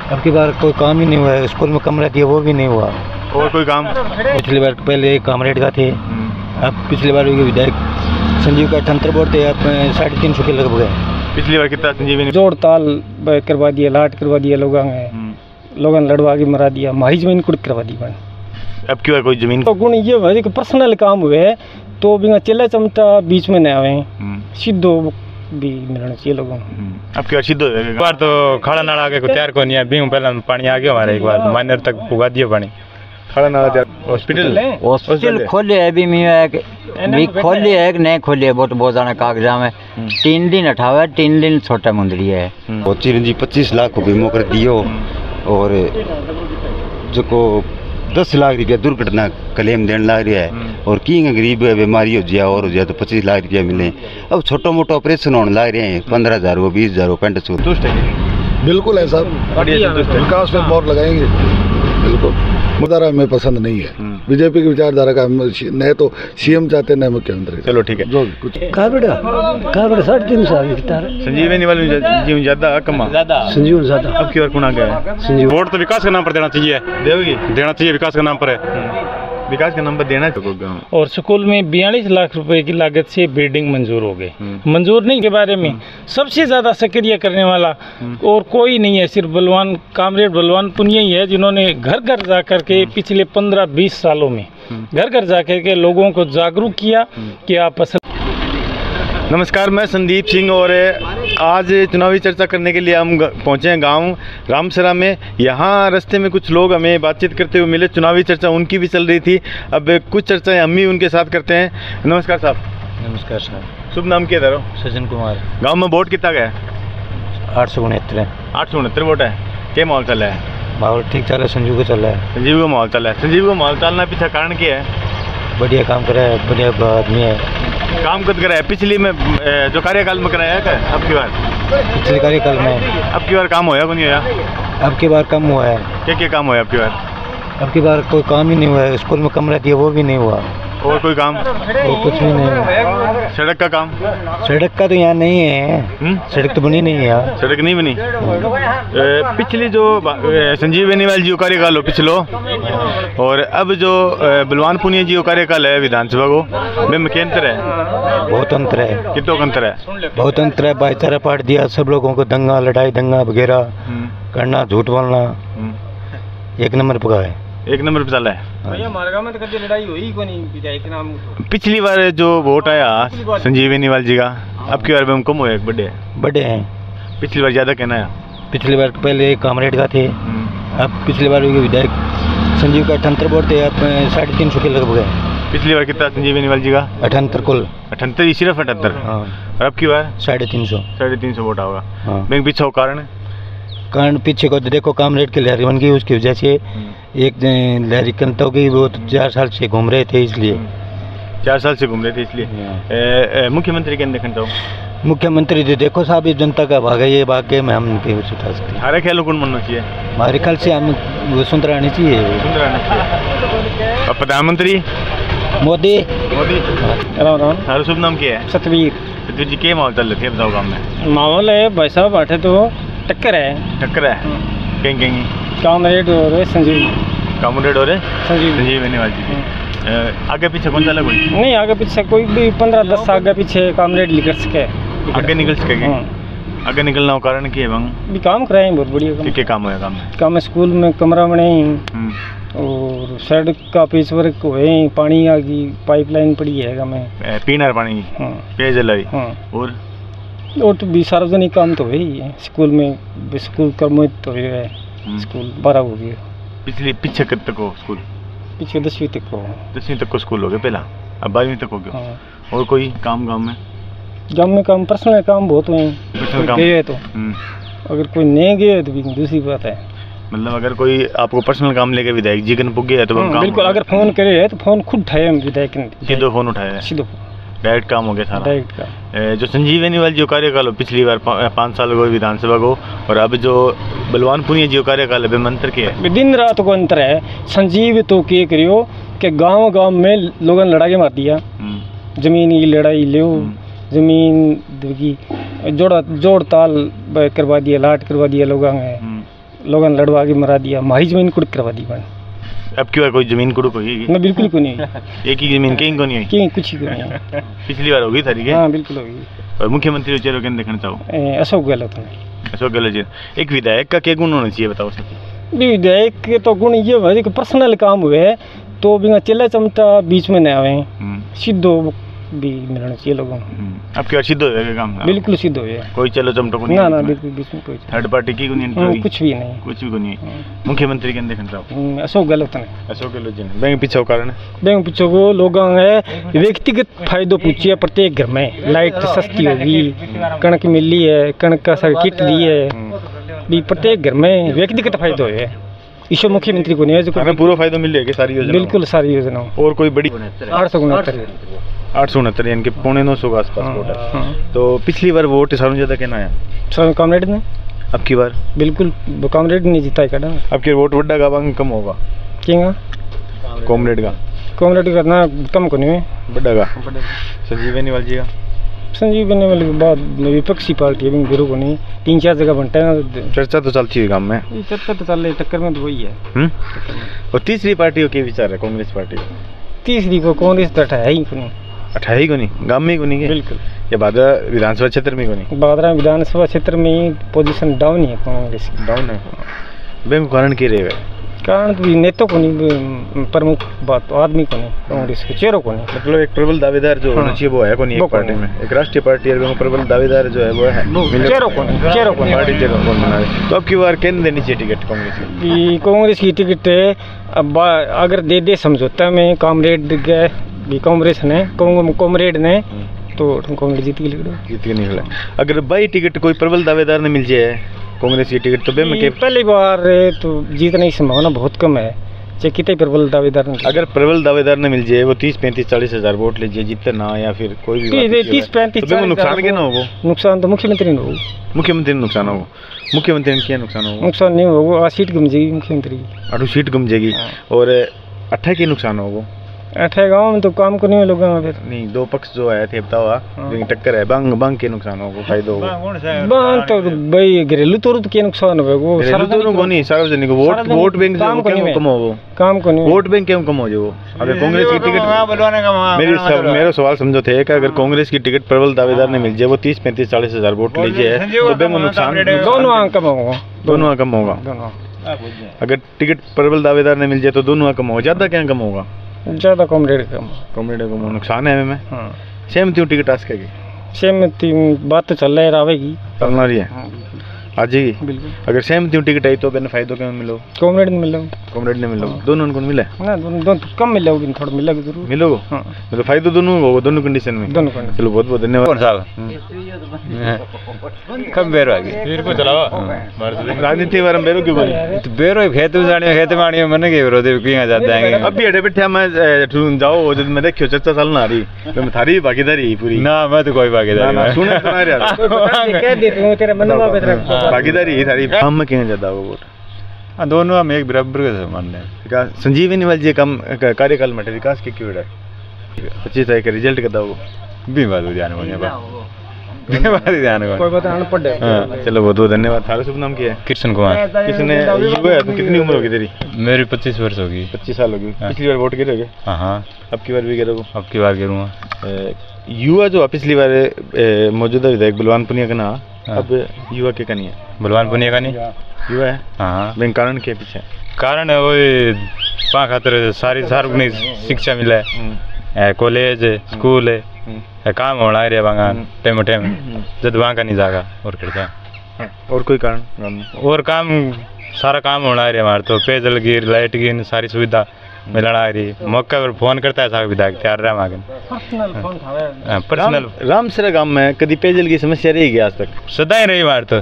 अब की बार कोई काम ही नहीं हुआ है। स्कूल में कमरा दिया वो भी नहीं हुआ। और कोई काम? पिछली बार पहले कामरेड का थे, अब पिछली बार विधायक संजीव का 78 वोट थे, अब 350 के लगभग है। पिछली बार कितना संजीवनी? जोड़ ताल करवा दिया, लाट करवा दिया, लोगों लड़वा के मरा दिया, माही जमीन कुड़ करवा दी। अब की बार कोई जमीन तो गुण ये है कि पर्सनल काम हुए तो बिना चेला चमटा बीच में न आवे, सीधो भी मिलना चाहिए लोगों को। अब की बार सीधो एक बार तो खड़ा नाला आगे को तैयार को नहीं है, बीम पहले पानी आ गया हमारे, एक बार माइनर तक पुगा दिया पानी। खड़ा नाला तैयार। हॉस्पिटल खोले है भी भी खोले है कि नहीं खोले, बहुत जाना कागजा में 3 दिन हटावे, 3 दिन छोटा मुंदरी है। चिरंजी 25 लाख बीमो कर दियो और जो को 10 लाख रुपया दुर्घटना क्लेम देने लग रहा है, और की गरीब बीमारी हो जाए और हो जाए तो 25 लाख रुपया मिले। अब छोटा मोटा ऑपरेशन होने लग रहे हैं, 15,000 वो 20,000 पेंट संतुष्ट है? बिल्कुल है साहब, विकास में मोहर लगाएंगे बिल्कुल। मुद्दा में पसंद नहीं है बीजेपी की विचारधारा का, न तो सीएम चाहते न मुख्यमंत्री। चलो ठीक है। जो कुछ कहा बेटा 350 आगे संजीवनी वाले जीवन ज्यादा कम संजीव ज्यादा। अब की बार कौन आ गया है? संजीव। वोट तो विकास के नाम पर देना चाहिए, देना चाहिए, विकास के नाम पर है, विकास का नंबर देना चाहिए। और स्कूल में 42 लाख रुपए की लागत से बिल्डिंग मंजूर हो गए। मंजूर नहीं के बारे में सबसे ज्यादा सक्रिय करने वाला और कोई नहीं है, सिर्फ बलवान कामरेड बलवान पुनिया ही है, जिन्होंने घर घर जा करके पिछले 15-20 सालों में घर घर जा करके लोगों को जागरूक किया कि आप फसल। नमस्कार, मैं संदीप सिंह और आज चुनावी चर्चा करने के लिए हम पहुंचे हैं गांव रामसरा में। यहाँ रास्ते में कुछ लोग हमें बातचीत करते हुए मिले, चुनावी चर्चा उनकी भी चल रही थी। अब कुछ चर्चाएं हम भी उनके साथ करते हैं। नमस्कार साहब। नमस्कार सर। शुभ नाम क्या था? सचिन कुमार। गांव में वोट कितना गया? 869 है। 869 वोट है। क्या माहौल चल रहा है? माहौल ठीक चल रहा है, संजीव को चल रहा है। संजीव का माहौल चल रहा है। संजीव का माहौल चलना पीछे कारण क्या है? बढ़िया काम कर रहा है, बढ़िया आदमी है। काम कद कराया पिछली में जो कार्यकाल में कराया क्या? अब की बार पिछले कार्यकाल में अब की बार काम होया को नहीं होया? अब की बार कम हुआ है। क्या काम होया अब की बार? अब की बार कोई काम ही नहीं हुआ है। स्कूल में कमरा दिया वो भी नहीं हुआ। और कोई काम? वो कुछ भी नहीं हुआ। सड़क का काम? सड़क का तो यहाँ नहीं है। सड़क तो बनी नहीं है यहाँ। सड़क नहीं बनी। पिछली जो संजीवनी वाली जी कार्यकाल हो पिछलो, और अब जो बलवान पुनिया जी कार्यकाल है विधानसभा को, में क्या अंतर है? बहुत अंतर है। कितना अंतर है? बहुत अंतर है। भाईचारा पाट दिया सब लोगों को, दंगा लड़ाई दंगा वगैरह करना, झूठ बोलना, एक नंबर पका है। एक नंबर पे चला है। हमारे गांव में तो कभी लड़ाई हुई को नहीं विधायक के नाम। पिछली बार जो वोट आया संजीवनी वाली जी का, अब की बार में कम हुआ? बड़े हैं। पिछली बार ज्यादा कहना है? पिछली बार पहले कामरेड का थे, अब पिछली बार विधायक संजीव का 78 वोट थे, अब 350 के लगभग है। पिछली बार कितना संजीवनी वाली जी का? 78 कुल। 78 सिर्फ 78। और अब की बार 350 वोट होगा। बैंक पीछे कारण पीछे को देखो, कामरेड की लहरी बन गई, उसकी वजह से एक लहरी कंत हो गई। वो तो 4 साल से घूम रहे थे, इसलिए 4 साल से घूम रहे थे इसलिए। मुख्यमंत्री के अंदर हो? मुख्यमंत्री जी देखो साहब, ये जनता का भाग है, ये भाग के में हम नहीं उठा सकते। हमारे ख्याल कौन बनना चाहिए? हमारे ख्याल से हम वसुंधरा आनी चाहिए। और प्रधानमंत्री मोदी। राम राम। हमारा शुभ नाम क्या है? सतवीर जी। क्या माहौल चल रहे थे बताओ गाँव में? माहौल है भाई साहब, बैठे तो टक्कर है। कहीं कामरेड और संजीव। कामरेड और संजीवनी वाली जी। आगे पीछे कौन चला? कोई नहीं, आगे पीछे कोई भी 15-10 आगे पीछे कामरेड निकल सके। आगे निकल सकेंगे? आगे निकलना हो कारण की है? भी काम कराए बहुत बढ़िया। क्या काम है? काम स्कूल में कमरा बने और सड़क का पेच वर्क हुए, पानी आ गई, पाइपलाइन पड़ी है हमें, पीना पानी, पेयजल। और तो भी सार्वजनिक काम तो वही है। स्कूल में स्कूल कर्मित तो है, स्कूल 12 हो गया। पिछले पीछे कब तक हो स्कूल? पीछे 10वीं तक हो। 10वीं तक को स्कूल हो गया पहला, अब 12वीं तक हो गया। और कोई काम गाँव में काम पर्सनल काम बहुत हुए गए तो, अगर कोई नहीं गए तो भी दूसरी बात है। मतलब अगर कोई आपको पर्सनल काम लेके विधायक जी कन पुग गया तो बिल्कुल, अगर फोन करे तो फोन खुद उठाए विधायक ने, सीधो फोन उठाया, सीधो डायरेक्ट काम हो गया सारा। डायरेक्ट का जो संजीवनी वाली जो कार्यकाल हो पिछली बार 5 साल हो विधानसभा को, और अब जो बलवान पुनिया जी कार्यकाल है, अंतर क्या है? दिन रात को अंतर है। संजीव तो क्या करियो कि गांव में लोगों ने लड़ा के मार दिया, जमीन की लड़ाई ले, जमीन की जोड़ ताल करवा दिया, लाट करवा दिया लोगों ने, लोगों ने लड़वा के मरा दिया, माही जमीन कुड़ करवा दी मैंने। अब की बार कोई जमीन कुड़ होगी? ना बिल्कुल को नहीं, एक ही जमीन कहीं को नहीं हुई? कहीं कुछ ही को नहीं। पिछली बार होगी थारी के? हाँ बिल्कुल होगी। और मुख्यमंत्री चेहरे के देखना चाहो? अशोक गहलोत ने। अशोक गहलोत। एक विधायक का क्या गुण होना चाहिए बताओ सर? विधायक के तो गुण ये है कि पर्सनल काम हुए तो बिना चिल्ला चमचा बीच में न आवे, सीधो भी मिलना चाहिए लोगों को। अब क्या सिद्ध हो जाएगा काम? बिल्कुल सिद्ध हो जाए, कोई चलो चमटो को नहीं? ना बिल्कुल बीच में कोई थर्ड पार्टी की को नहीं, कुछ भी नहीं, कुछ भी को नहीं। मुख्यमंत्री के देखना चाहो? अशोक गहलोत ने। अशोक गहलोत जी ने। बैंक पीछे कारण है? बैंक पीछे को लोगों है व्यक्तिगत फायदो पूछिए, प्रत्येक घर में लाइट सस्ती होगी, कणक मिली है, कणक का सर किट दी है, भी प्रत्येक घर में व्यक्तिगत फायदो है। ईशो मुख्यमंत्री को नहीं है पूरा फायदा मिल जाएगा सारी योजना? बिल्कुल सारी योजना। और कोई बड़ी? 869 यानी कि 950 के आसपास वोट है। तो पिछली बार वोट सारों ज्यादा कहना है कामरेड ने, अब की बार बिल्कुल कामरेड ने जीता है। अब की वोट वड्डा का बांग कम होगा क्या? कॉमरेड का ना कम को नहीं, बड्डा का। संजीव बेनीवाल जी का? संजीव बेनीवाल के बाद विपक्षी पार्टी है गुरु को नहीं, 3-4 जगह बनता है। चर्चा तो चलती है गाँव में? चर्चा तो चल रही, टक्कर में तो वही है। और तीसरी पार्टी के विचार है कांग्रेस पार्टी? तीसरी को कांग्रेस तो है ही नहीं, अठाई को नहीं, गाँव में को नहीं? बिल्कुल। या बादरा विधानसभा क्षेत्र में को नहीं? बादरा विधानसभा क्षेत्र में पोजीशन डाउन ही है कांग्रेस की। डाउन है? बैंक कारण क्या रहेगा? कारण तो नेता को नहीं, प्रमुख बात आदमी को नहीं, कांग्रेस के चेहरों को नहीं। मतलब एक प्रबल दावेदार जो होना चाहिए वो है को नहीं एक पार्टी में? एक राष्ट्रीय पार्टी है, प्रबल दावेदार जो है वो है चेहरों को नहीं, पार्टी चेहरों को बना रहे। तो अब की बार केंद्र देनी चाहिए टिकट कांग्रेस की? कांग्रेस की टिकट अब अगर दे समझौता में कामरेड गए भी कांग्रेस ने, कॉमरेड ने, तो कांग्रेस जीत के निकला। अगर बाई टिकट कोई प्रबल दावेदार ने मिल जाए कांग्रेस की टिकट तो पहली बार तो जीतने की संभावना बहुत कम है, चाहे कितने प्रबल दावेदार ने। अगर प्रबल दावेदार ने मिल जाए वो 30-35-40 हजार वोट लीजिए जीते ना, या फिर कोई भी 30-35 नुकसान क्या ना होगा? नुकसान तो मुख्यमंत्री ने होगा। मुख्यमंत्री नुकसान होगा? मुख्यमंत्री क्या नुकसान होगा? नुकसान नहीं होगा, सीट गुम जाएगी मुख्यमंत्री की, 8 सीट गुम जाएगी। और 8 की नुकसान होगा? 8 गाँव में तो काम को नहीं लोगों फिर नहीं, दो पक्ष जो है थे बताओ टक्कर है, बंग के नुकसान होगा फायदा होगा? बंग तो भाई घरेलू तौर तो क्या नुकसान होगा? वो सार्वजनिक वोट बैंक कम हो, काम को नहीं, वोट बैंक क्यों कम हो जाए? अगर कांग्रेस की टिकट, मेरा सवाल समझो थे कि अगर कांग्रेस की टिकट प्रबल दावेदार ने मिल जाए वो 30-35-40 हजार वोट लीजिए तो बैंक नुकसान दोनों कम होगा, दोनों कम होगा। अगर टिकट प्रबल दावेदार ने मिल जाए तो दोनों कम होगा, ज्यादा क्या कम होगा? ज्यादा कॉमरेड का नुकसान है में। सहमति टिकट आज के सहमति बात तो चल रहा है, चलना रही है आ जाएगी बिल्कुल। अगर सहमति टिकट आई तो मैंने फायदो क्या मिलो? कॉमरेड ने मिलो, कॉमरेड ने मिलो, दोनों उनको मिले ना, दोनों कम मिलेगी, थोड़ा मिलेगा जरूर, मिलोगे। मतलब फायदा दोनों होगा, दोनों कंडीशन में, दोनों कंडीशन। चलो बहुत बहुत धन्यवाद साहब। कब बेरो आ गई फिर को चलावा राजनीति बारे में बेरो क्यों बोले? तो बेरो खेत जाने खेत माणी मन के बेरो दे क्यों जाते हैं? अभी अड़े बैठे मैं जाओ जब मैं देखियो चर्चा चलना आ रही, मैं थारी भागीदारी पूरी ना, मैं तो कोई भागीदारी सुने सुना रहा कह देती हूं तेरे मन में बेहतर भागीदारी थारी काम में क्यों ज्यादा वो वोट? हाँ दोनों हम एक बराबर के मान रहे। संजीव बेनीवाल जी कम कार्यकाल में विकास के क्यों है 25 तारीख का रिजल्ट का दाव भी बात हो जाने वाली कोई बात नहीं पड़े। चलो बहुत बहुत धन्यवाद। थारा शुभ नाम क्या है? कृष्ण कुमार। किसने युवा है तो कितनी उम्र होगी तेरी? मेरी 25 वर्ष होगी। 25 साल होगी। पिछली बार वोट गिरोगे? हाँ अब की बार भी गिरोगे? अब की बार गिरूंगा। युवा जो पिछली बार मौजूदा विधायक बलवान पुनिया का ना, अब युवा के का नहीं है? बलवान पुनिया का नहीं युवा है। हाँ बैंक कारण के पीछे कारण है वही पा खातर सारी सार्वजनिक शिक्षा मिला है, कॉलेज है, स्कूल है, काम होना रहा बागान टाइम टाइम जब वहाँ का नहीं जागा और करता। और कोई कारण? और काम सारा काम होना रहा हमारे तो पेयजल की लाइट की सारी सुविधा मिलना आ रही, मौका पर फोन करता है साहब विधायक तैयार रहा मांगे पर्सनल। रामसरा गांव में कभी पेयजल की समस्या रहेगी आज तक? सदा ही रही हमारे तो,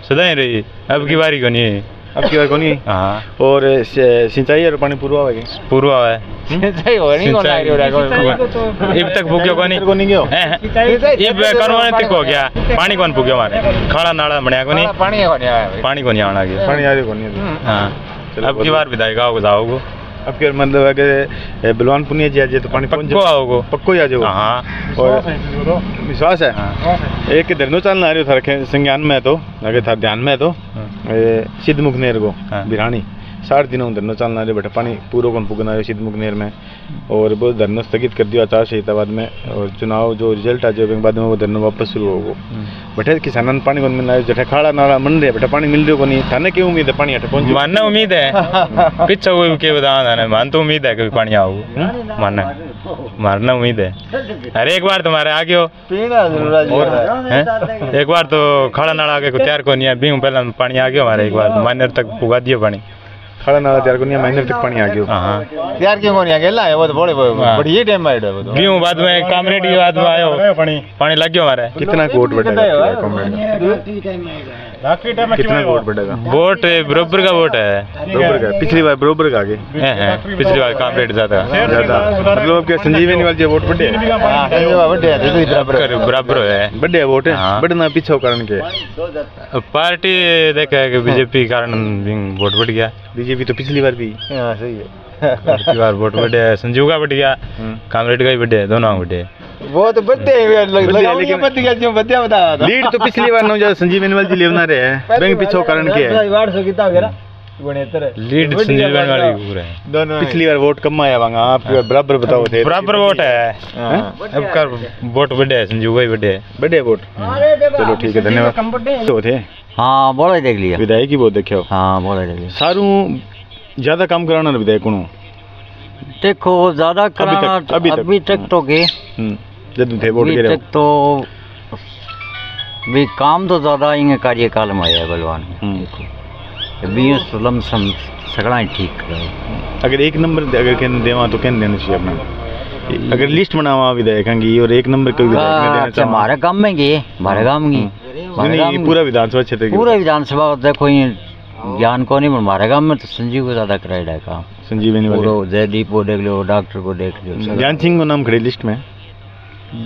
सदा ही रही, अब की बारी को नहीं है। अब की बार को नहीं? हाँ। और सिंचाई और पानी पूर्वा है? पूर्वा है। सिंचाई हो नहीं कोना अब तक भूक्यो को नहीं गयो अब करवाने तक हो गया, पानी कौन भूक्यो मारे खाड़ा नाला बनया को नहीं, पानी को नहीं आना गया, पानी आ रही को नहीं। हां अब की बार विधायक आओगे जाओगे अब क्या मतलब अगर बलवान पुनिया जी आ जाए तो पानी पक्को ही आ जाओ। हाँ और विश्वास है एक धरनो चालना आ रही था रखे संज्ञान में तो अगर था ध्यान में तो सिद्ध मुखनेर को बिरानी 60 दिनों धरनो चालना रहे बैठा पानी पूरा कौन पुगना है सिद्ध मुखनेर में और वो धरनो स्थगित कर दिया आचार संहिता बाद में और चुनाव जो रिजल्ट आ जाए बाद में वो धरनो वापस शुरू होगा बैठे किसानन पानी कौन मिलना है जठे खाड़ा नाला मन रहे बैठा पानी मिल रहे को नहीं थाने की उम्मीद है पानी हटे पहुंच मानना उम्मीद है पीछे वो के बता ना मान तो उम्मीद है कि पानी आओ मानना उम्मीद है। अरे एक बार तुम्हारे आ गयो एक बार तो खाड़ा नाला आगे को तैयार को नहीं है बीहू पहला पानी आ गयो हमारे एक बार माइनर तक पुगा दियो पानी खाड़ा नाला तैयार को नहीं महीने तक पानी आ गया। हाँ तैयार क्यों नहीं आ गया है वो तो बड़े बढ़िया टाइम में आया वो बीहू बाद में कामरेड के बाद में आयो पानी लग गया हमारे। कितना वोट बढ़ेगा कामरेड कितना वोट बढ़ेगा? वोट बरोबर का वोट है बरोबर का पिछली बार बरोबर का आगे पिछली बार कामरेड ज्यादा मतलब क्या संजीवनी वाले जो वोट बढ़े बराबर है बढ़े वोट है बढ़ना पीछे कारण के पार्टी देखा है कि बीजेपी कारण वोट बढ़ गया। बीजेपी तो पिछली बार भी सही है पिछली बार वोट बढ़े संजीव का बढ़ गया कामरेड का ही बढ़े दोनों बढ़े वो तो बढ़े लीड तो पिछली बार ना संजीव अनिवाल जी लेवना रहे हैं बैंक पीछे कारण के है लीड संजीव अनिवाल की पूरा है दोनों पिछली बार वोट कम आया वहां आप बराबर बताओ थे बराबर वोट है अब का वोट बढ़े है संजीव का ही बढ़े वोट चलो ठीक है धन्यवाद तो थे। हाँ बोला देख लिया विधायक ही बहुत देखे हाँ बोला देख लिया सारू ज्यादा काम कराना विधायक को देखो ज्यादा कराना अभी तक तो के जब थे वोट अभी तक तो भी काम तो ज्यादा ही कार्यकाल में आया बलवान लमसम सगड़ा ही ठीक करे। अगर एक नंबर अगर कहने देवा तो कहने देना चाहिए अपना अगर लिस्ट बनावा विधायक की और एक नंबर कोई विधायक ने देना चाहिए हमारे काम में गए हमारे काम की पूरा विधानसभा क्षेत्र पूरा विधानसभा देखो ये ज्ञान को नहीं हमारे गाँव में तो संजीव को ज्यादा कराया है काम संजीवनी वाले जयदीप को देख लो डॉक्टर को देख लो ज्ञान सिंह को नाम खड़े लिस्ट में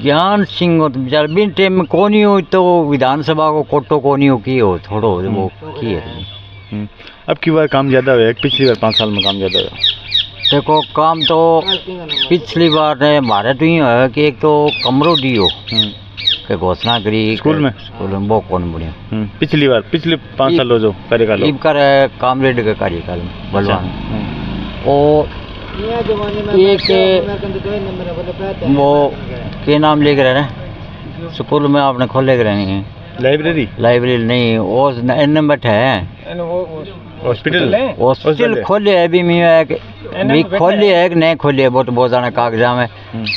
ज्ञान सिंह तो बेचारा बिन टाइम में कौन ही हो तो विधानसभा को कोटो कौन ही हो की हो थोड़ो वो की है। अब की बार काम ज्यादा हुआ पिछली बार 5 साल में काम ज्यादा हुआ देखो काम तो पिछली बार ने हमारे तो ये है कि एक तो कमरों दियो के घोषणा करी स्कूल में वो कौन बढ़िया पिछली बार पिछले 5 साल हो जो कार्यकाल इब कर कामरेड का कार्यकाल में बलवान और एक वो के नाम लेकर रहे स्कूल में आपने खोले कर रहे हैं लाइब्रेरी नहीं वो नंबर है हॉस्पिटल खोले है भी खोले है कि नहीं खोले है बहुत जाना कागजा में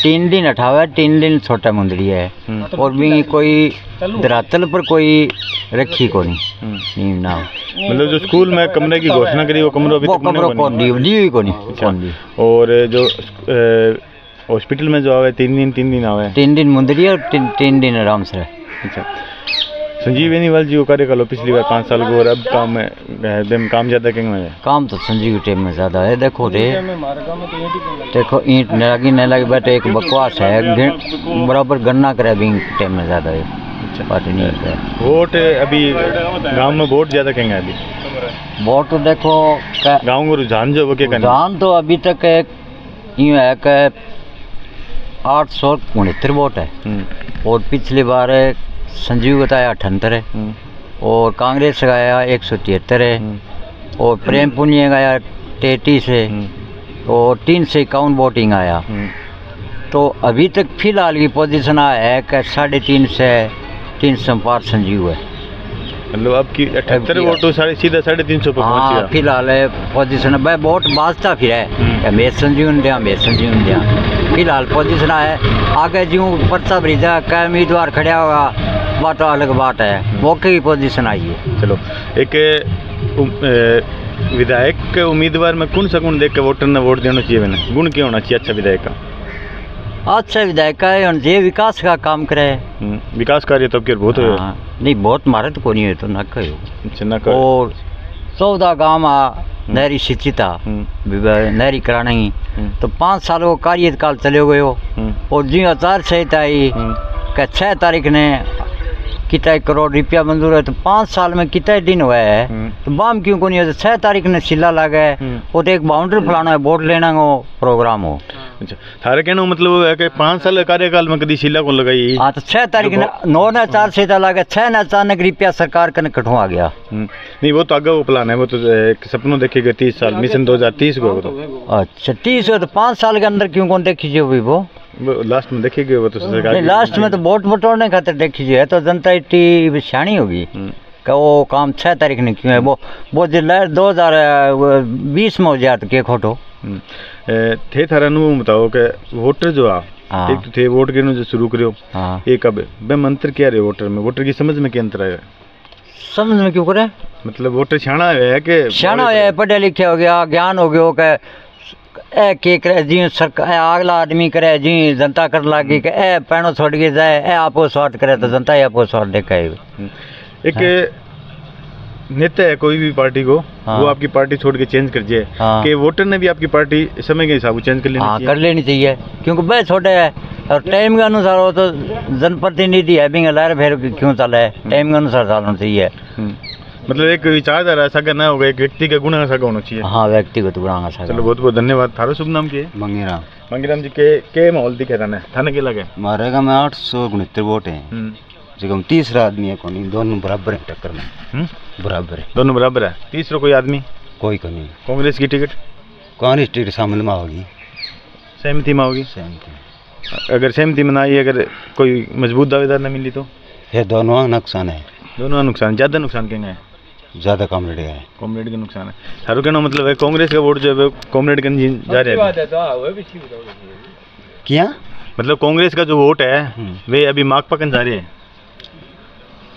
3 दिन हटावे 3 दिन छोटा मुंदरी है और भी कोई धरातल पर कोई रखी को नहीं ना मतलब जो स्कूल में कमरे की घोषणा करी वो कमरों कौन दी को नहीं और जो हॉस्पिटल में जो आवे 3 दिन आवे 3 दिन मुंदरी और 3 दिन आराम से। अच्छा संजीव अनिवाल जी को कार्यकाल पिछली बार 5 साल को और अब काम में काम ज्यादा कहेंगे काम तो संजीव टाइम में ज्यादा है। देखो ईंट लगी नहीं लगी बैठे एक बकवास है बराबर गन्ना करे भी टाइम में ज्यादा है। अच्छा पार्टी नहीं है वोट अभी गांव में वोट ज्यादा कहेंगे अभी वोट तो देखो गाँव को रुझान जो वो क्या रुझान तो अभी तक यूँ है कि 869 वोट है और पिछली बार संजीव का आया 78 है और कांग्रेस का आया 173 है और प्रेम पुनिया का आया 33 है और 351 वोटिंग आया। तो अभी तक फिलहाल की पोजीशन है कि 350 से 305 संजीव है मतलब अब की 78 वोट तो सीधा 350 पे पहुंच गया फिलहाल है पोजीशन है वोट बाजता फिर है हमें संजीव दिया फिलहाल पोजीशन है आगे जो पर्चा भरीजा क्या उम्मीदवार खड़ा होगा बात अलग बात है वो की पोजीशन आई है। चलो एक विधायक के उम्मीदवार में कौन सा गुण देख के वोटर ने वोट देना चाहिए मैंने गुण क्या होना चाहिए अच्छा विधायक का? अच्छा विधायक का ये विकास का काम करे विकास कार्य तो क्या बहुत है नहीं बहुत मारे तो को नहीं है तो न कहो अच्छा न कहो और 14 गाँव नहरी शिक्षिता नहरी करानी तो 5 साल को कार्यकाल चले गए हो और जी आचार संहिता आई 6 तारीख ने कितना करोड़ रुपया मंजूर है, तो 5 साल में कितने दिन हुआ है, तो बाम क्यों को नहीं है? 6 तारीख ने शिला लगा है, वो तो एक बाउंड्री फलाना है, वोट लेना हो प्रोग्राम हो। अच्छा, थारे कहना मतलब है कि 5 साल कार्यकाल में कभी शिला को लगाई? हाँ, तो 6 तारीख ने 9 ने 4 से लगा, 6 ने अचानक रुपया सरकार कने कटवा गया। नहीं, वो तो आगे वो प्लान है, वो तो एक सपनों देखेगा 30 साल मिशन 2030 को। तो अच्छा 30 हो तो 5 साल के अंदर क्यों कौन देखीजिए वो लास्ट में देखेंगे, वो तो सरकार लास्ट में तो वोट बटोरने खातिर देखीजिए, है तो जनता इतनी सियाणी होगी कि वो काम 6 तारीख ने क्यों है। वो 2020 में हो जाए तो क्या खोटो थे। थारा अनुभव बताओ कि वोटर जो एक तो थे वोट गिरने जो शुरू करो, एक अब बे अंतर क्या रहे वोटर में, वोटर की समझ में क्या अंतर आया? समझ में क्यों करे? मतलब वोटर सियाणा है कि सियाणा है, पढ़े लिखे हो गया, ज्ञान हो गया कि ए के करे जी सरकार, अगला आदमी करे जी जनता कर लागी कि ए पैणो छोड़ के जाए, ए आपको स्वार्थ करे तो जनता ही आपको स्वार्थ देखा है। एक नेता है कोई भी पार्टी को, वो आपकी पार्टी छोड़ के चेंज कर जाए, कि वोटर ने भी आपकी पार्टी समय के हिसाब से चेंज कर लेनी चाहिए? कर लेनी चाहिए, क्योंकि वह छोटे है और टाइम के अनुसार हो तो जनप्रतिनिधि है भी लहर फेर क्यों चला है, टाइम के अनुसार चलना चाहिए। मतलब एक विचारधारा ऐसा करना होगा, एक व्यक्ति का गुण ऐसा होना चाहिए। हाँ, व्यक्तिगत गुण ऐसा। चलो बहुत बहुत धन्यवाद। थारो शुभ नाम क्या है? मंगेराम। मंगेराम जी के माहौल दिखे थाने थाने के लगे? हमारे गाँव में 869 वोट हैं, जो हम तीसरा आदमी है कौन, दोनों बराबर है टक्कर में, बराबर है, दोनों बराबर है। तीसरा कोई आदमी कोई को नहीं। कांग्रेस की टिकट? कांग्रेस टिकट शामिल में होगी, सहमति में होगी। सहमति। अगर सहमति में ना आई, अगर कोई मजबूत दावेदार न मिली तो फिर दोनों नुकसान है। दोनों नुकसान, ज़्यादा नुकसान कहेंगे है? ज़्यादा कॉमरेड है, कॉमरेड का नुकसान है। थारू कहना मतलब है कांग्रेस का वोट जो है कॉमरेड के जा रहे हैं क्या? मतलब कांग्रेस का जो वोट है वे अभी माकपा कन जा रहे हैं?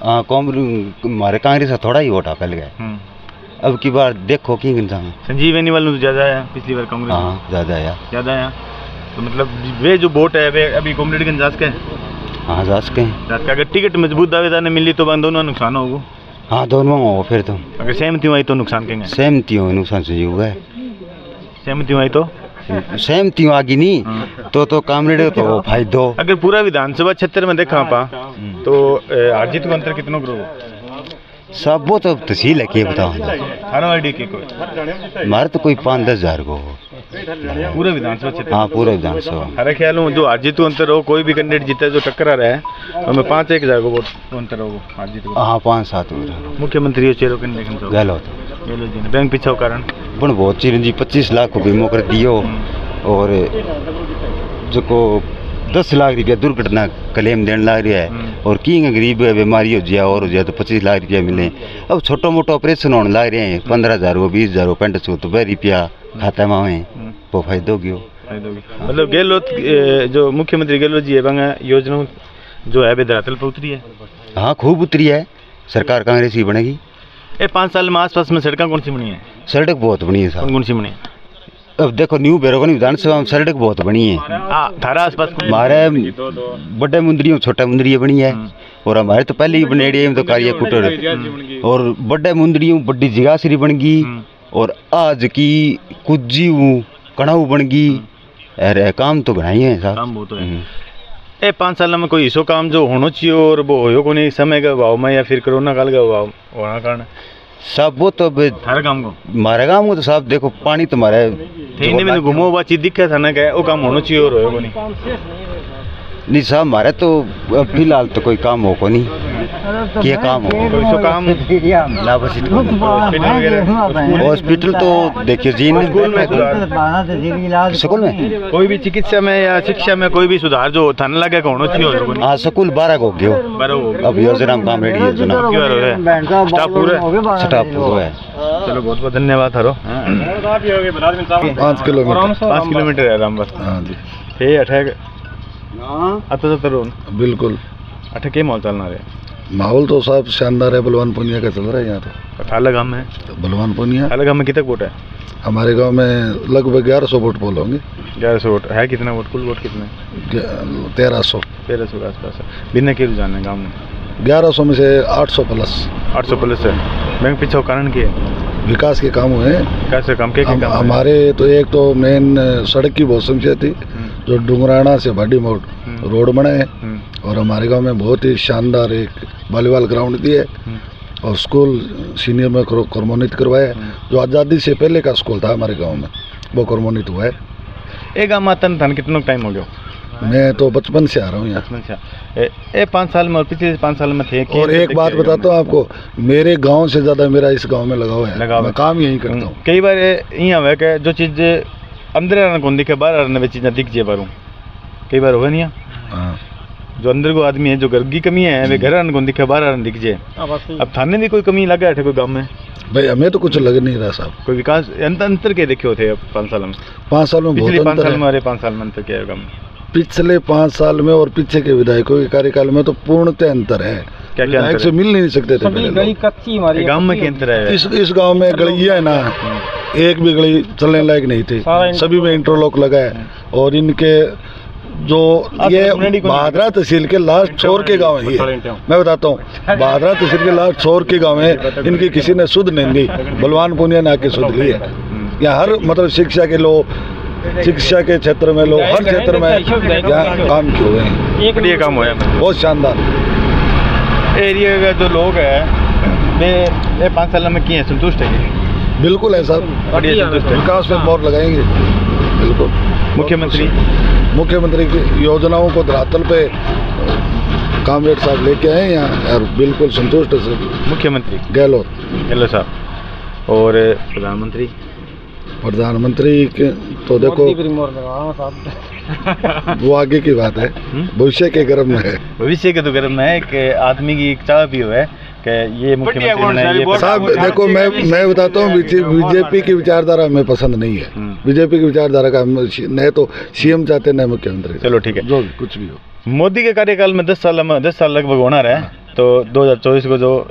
हाँ, हमारे कांग्रेस का थोड़ा ही वोट आ पहले गए, अब की बार देखो की इंसान संजीव बेनीवाल तो ज़्यादा आया पिछली बार कांग्रेस? हाँ, ज़्यादा आया। तो मतलब वे जो वोट है वे अभी कॉमरेड के जा सके? हाँ, जा सके। अगर टिकट मजबूत दावेदार ने मिली तो दोनों नुकसान होगा? हाँ, दोनों हो फिर तो। अगर सहमति आई तो नुकसान कहेंगे? सहमति हो नुकसान से हुआ है। सहमति आई तो सहमति आगे नहीं तो कामरेड तो फायदो। अगर पूरा विधानसभा क्षेत्र में देखा पा तो हार को अंतर कितना करो? सब वो तो तहसील है, क्या बताओ हमारे तो कोई 5-10 हज़ार को पूरा विधानसभा क्षेत्र? हाँ, पूरा विधानसभा। हमारे ख्याल में जो हार अंतर हो, कोई भी कैंडिडेट जीता है जो टक्कर आ रहा है हमें 5-1 हज़ार को वोट अंतर होगा हार जीत को? हाँ, 5-7 मुख्यमंत्री चेहरों के गहलोत जी ने बैंक पीछा कारण पण बहुत चिरंजी 25 लाख रुपये बीमा कर दियो, और जो को 10 लाख रुपया दुर्घटना क्लेम देने लग रहा है, और की गरीब बीमारी हो जाए और हो जाए तो 25 लाख रुपया मिले। अब छोटा मोटा ऑपरेशन होने लग रहे हैं, 15,000 को 20,000 को पेंट छो तो 2 रुपया खाता में आए वो फायदो गयो। मतलब गहलोत जो मुख्यमंत्री गहलोत जी है योजना जो है धरातल पर उतरी है? हाँ, खूब उतरी है। सरकार कांग्रेस की बनेगी। 5 साल में आसपास में सड़कें कौन सी बनी है? सड़क बहुत बनी है साहब। कौन सी बनी है? अब देखो न्यू बेरोगनी विधानसभा में सड़क बहुत बनी है। थारा आसपास हमारे बड़े मुंदरियों छोटा मुंदरिया बनी है, और हमारे तो पहले ही बनेड़ी तो कारिया कुटर, और बड़े मुंदरियों बड़ी जगह श्री बन गई, और आज की कुजी कणाऊ बन गई। अरे काम तो बनाई है साहब, काम बहुत है। 5 साल में कोई हिस्सों काम जो होना चाहिए और वो हो को नहीं, समय का अभाव में या फिर कोरोना काल का अभाव होना कारण सब वो तो हर काम को हमारे गाँव में तो साहब देखो पानी तुम्हारे मैंने घूमो बात चीज दिक्कत है ना, क्या वो काम होना चाहिए और हो को नहीं साहब। हमारे तो फिलहाल तो कोई काम हो को नहीं, क्या काम हो कोई काम हॉस्पिटल तो देखिए जी स्कूल में कोई भी चिकित्सा में या शिक्षा में कोई भी सुधार जो थाने लगे होना चाहिए। हाँ, स्कूल 12 को गयो अब योजना काम रेडी योजना स्टाफ पूरा है। चलो बहुत बहुत धन्यवाद। हरो 5 किलोमीटर है रामबस। हाँ जी, ये 78 बिल्कुल। के माहौल चलना रहे? माहौल तो साहब शानदार है, बलवान पुनिया का चल रहा है यहाँ तो। थाला गाँव में बलवान पुनिया, थाला गाँव में कितने वोट है? हमारे गांव में लगभग 1100 वोट पोल होंगे। 1100 वोट है? कितना वोट कुल वोट कितने? 1300 के आसपास है। बिना के रुझान है गाँव में? 1100 में से 800 प्लस। 800 प्लस है। बैंक पीछे कारण क्या है? विकास के काम हुए हैं। कैसे काम? क्या काम हमारे तो एक तो मेन सड़क की बहुत समस्या थी, जो डुंगराना से भाडी मोड़ रोड बना है, और हमारे गांव में बहुत ही शानदार एक वॉलीबॉल ग्राउंड दिए और स्कूल सीनियर में क्रमोन्नत करवाया। जो आज़ादी से पहले का स्कूल था हमारे गांव में वो क्रमोन्नत हुआ है। एक गाँव मातन थान कितना टाइम हो गया? मैं तो बचपन से आ रहा हूँ यहाँ। ये 5 साल में और पिछले 5 साल में थे। और एक बात बताता हूँ आपको, मेरे गांव से ज़्यादा मेरा इस गांव में लगाव है, मैं काम यहीं करता हूँ। कई बार यहाँ हुआ कि जो चीज़ अंदर आना कौन दिखे बाहर आने में चीज़ें दिख जाए बाहरों, कई बार होगा नहीं। हाँ, जो अंदर को आदमी है जो घर की कमी है वे घर आने कौन दिखे बाहर आने दिख जाए। अब थाने भी कोई कमी लगा है कोई गाँव में? भाई हमें तो कुछ लग नहीं रहा साहब। कोई विकास अंतर के देखे होते 5 साल में? 5 साल में पिछले बहुत 5 अंतर साल में है। और 5 साल में अंतर क्या है गाँव में? पिछले 5 साल में और पीछे के विधायकों के कार्यकाल में तो पूर्णतः अंतर है। क्या विधायक से मिल नहीं सकते थे पहले लोग। कच्ची हमारी गाँव में क्या अंतर है? इस गांव में गलियां है ना, एक भी गली चलने लायक नहीं थी, सभी में इंटरलॉक लगा है। और इनके जो ये बहादरा तहसील के लास्ट छोर के गांव है, ये मैं बताता हूँ, बहादरा तहसील के लास्ट छोर के गांव है, इनकी किसी ने सुध नहीं दी, बलवान पुनिया ने आके सुध ली है। यहाँ हर मतलब शिक्षा के लोग, शिक्षा के क्षेत्र में लोग, हर क्षेत्र में यहाँ काम किए हुए हैं। बढ़िया काम हुआ है, बहुत शानदार। एरिया का जो लोग है वे 5 साल में किए संतुष्ट है? बिल्कुल है साहब, बढ़िया संतुष्ट है। विकास में मोहर लगाएंगे बिल्कुल। मुख्यमंत्री की योजनाओं को धरातल पे कामरेड साहब लेके आए यहाँ और बिल्कुल संतुष्ट है सर। मुख्यमंत्री गहलोत साहब और प्रधानमंत्री के तो देखो वो आगे की बात है, भविष्य के गर्भ में है। भविष्य के तो गर्भ में है कि आदमी की इच्छा भी है कि ये मुख्यमंत्री साहब देखो मैं बताता हूँ, बीजेपी की विचारधारा हमें पसंद नहीं है। बीजेपी की विचारधारा का न तो सीएम चाहते न मुख्यमंत्री। चलो ठीक है, जो कुछ भी हो। मोदी के कार्यकाल में 10 साल लगभग होना रहा है, तो 2024 को जो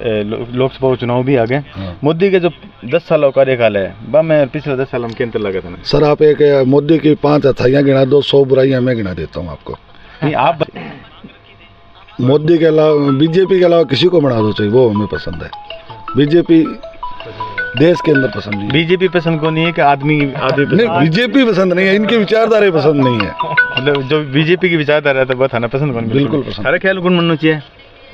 लोकसभा चुनाव भी आ गए। मोदी के जो 10 साल का कार्यकाल है वह में पिछले 10 साल में क्या अंतर लगा था? सर आप एक मोदी की 5 अच्छाइयाँ गिना दो, 100 बुराइयाँ मैं गिना देता हूँ आपको। नहीं आप मोदी के अलावा बीजेपी के अलावा किसी को बना दो चाहिए, वो हमें पसंद है। बीजेपी देश के अंदर पसंद नहीं है। बीजेपी पसंद को नहीं है कि आदमी नहीं, बीजेपी पसंद नहीं है, इनकी विचारधारा पसंद नहीं है। मतलब जो बीजेपी की विचारधारा है तो वो थाना पसंद कौन? बिल्कुल पसंद। सारे ख्याल कौन मनना चाहिए?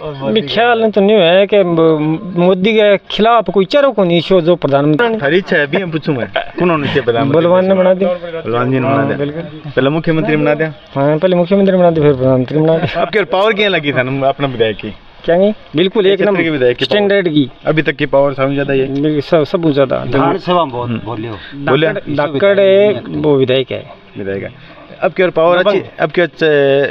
ख्याल तो नहीं है कि मोदी के खिलाफ कोई चारों को नहीं शो जो प्रधानमंत्री हरी इच्छा है अभी हम पूछूं मैं कौन होना चाहिए? बलवान ने बना दिया, बलवान जी ने बना दिया, पहले मुख्यमंत्री बना दिया। हाँ पहले मुख्यमंत्री बना दिया फिर प्रधानमंत्री बना दिया। अब क्या पावर क्या लगी था अपना विधायक की? क्या नहीं, बिल्कुल एक नंबर की विधायक स्टैंडर्ड की अभी तक की पावर सबसे ज्यादा ये सब ज्यादा धाकड़ वो विधायक है। अब क्या पावर अच्छी, अब क्या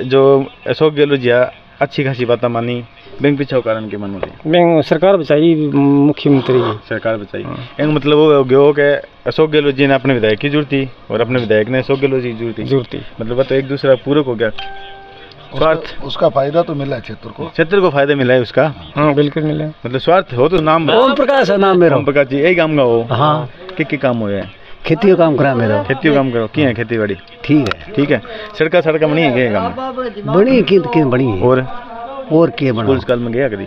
जो अशोक गहलोत जी अच्छी खासी बातें मानी, बैंक पीछे कारण के मानो बैंक सरकार बचाई, मुख्यमंत्री सरकार बचाई। एक मतलब वो हो गया कि अशोक गहलोत जी ने अपने विधायक की जरूरत थी और अपने विधायक ने अशोक गहलोत जी की जरूरत थी, मतलब वो तो एक दूसरा पूरक हो गया। स्वार्थ उसका फायदा तो मिला है क्षेत्र को फायदा मिला है उसका। हाँ बिल्कुल मिला, मतलब स्वार्थ हो तो नाम ओम प्रकाश है नाम मेरा। ओम प्रकाश जी यही काम का हो? हाँ कि काम हो है? खेती का काम करा मेरा। खेती का काम करो की है? खेती बाड़ी ठीक है। सड़का बनी है क्या काम? बनी की बनी है। और क्या बना? स्कूल काल में गया कभी?